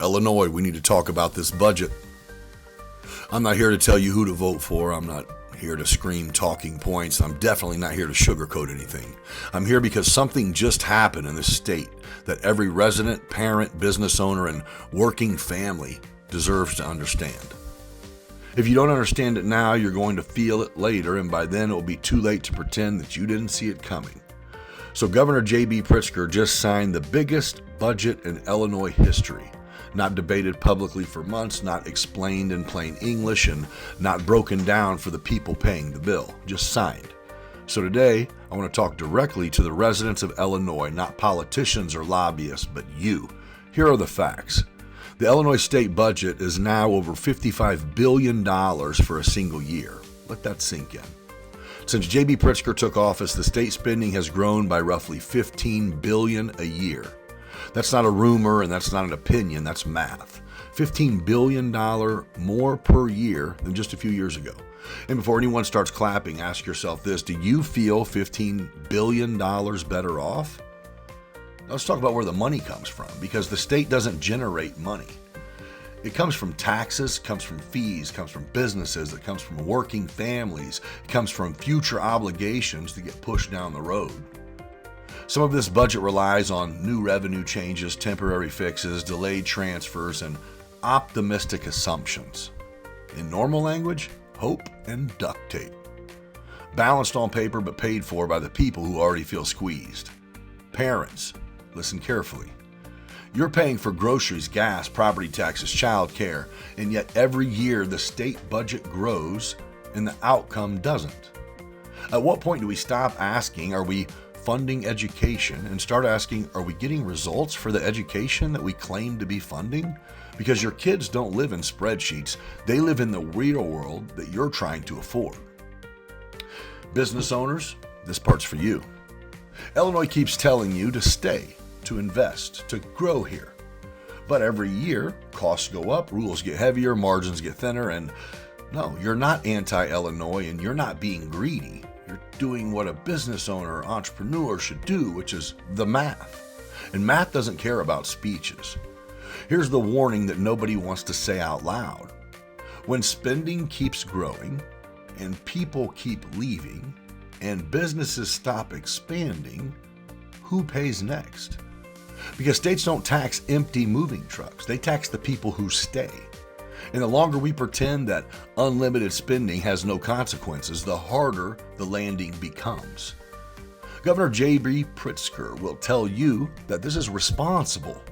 Illinois, we need to talk about this budget. I'm not here to tell you who to vote for. I'm not here to scream talking points. I'm definitely not here to sugarcoat anything. I'm here because something just happened in this state that every resident, parent, business owner, and working family deserves to understand. If you don't understand it now, you're going to feel it later, and by then it will be too late to pretend that you didn't see it coming. So Governor JB Pritzker just signed the biggest budget in Illinois history. Not debated publicly for months, not explained in plain English, and not broken down for the people paying the bill. Just signed. So today, I want to talk directly to the residents of Illinois, not politicians or lobbyists, but you. Here are the facts. The Illinois state budget is now over $55 billion for a single year. Let that sink in. Since JB Pritzker took office, the state spending has grown by roughly $15 billion a year. That's not a rumor and that's not an opinion, that's math. $15 billion more per year than just a few years ago. And before anyone starts clapping, ask yourself this: do you feel $15 billion better off? Now let's talk about where the money comes from, because the state doesn't generate money. It comes from taxes, comes from fees, comes from businesses, it comes from working families, it comes from future obligations that get pushed down the road. Some of this budget relies on new revenue changes, temporary fixes, delayed transfers, and optimistic assumptions. In normal language, hope and duct tape. Balanced on paper but paid for by the people who already feel squeezed. Parents, listen carefully. You're paying for groceries, gas, property taxes, child care, and yet every year the state budget grows and the outcome doesn't. At what point do we stop asking, are we funding education, and start asking, are we getting results for the education that we claim to be funding? Because your kids don't live in spreadsheets, they live in the real world that you're trying to afford. Business owners, this part's for you. Illinois keeps telling you to stay, to invest, to grow here. But every year, costs go up, rules get heavier, margins get thinner, and no, you're not anti-Illinois and you're not being greedy. You're doing what a business owner or entrepreneur should do, which is the math. And math doesn't care about speeches. Here's the warning that nobody wants to say out loud. When spending keeps growing, and people keep leaving, and businesses stop expanding, who pays next? Because states don't tax empty moving trucks. They tax the people who stay. And the longer we pretend that unlimited spending has no consequences, the harder the landing becomes. Governor JB Pritzker will tell you that this is responsible.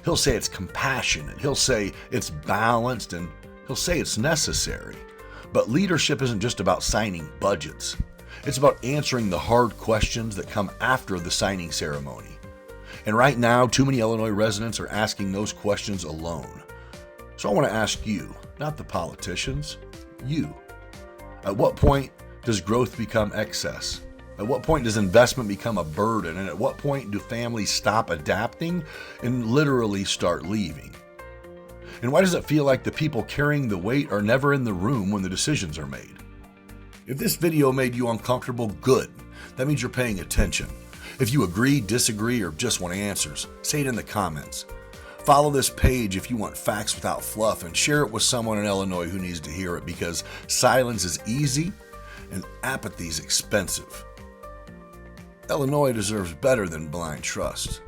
He'll say it's compassionate. He'll say it's balanced, and he'll say it's necessary. But leadership isn't just about signing budgets. It's about answering the hard questions that come after the signing ceremony. And right now, too many Illinois residents are asking those questions alone. So I want to ask you, not the politicians, you. At what point does growth become excess? At what point does investment become a burden? And at what point do families stop adapting and literally start leaving? And why does it feel like the people carrying the weight are never in the room when the decisions are made? If this video made you uncomfortable, good. That means you're paying attention. If you agree, disagree, or just want answers, say it in the comments. Follow this page if you want facts without fluff, and share it with someone in Illinois who needs to hear it, because silence is easy and apathy is expensive. Illinois deserves better than blind trust.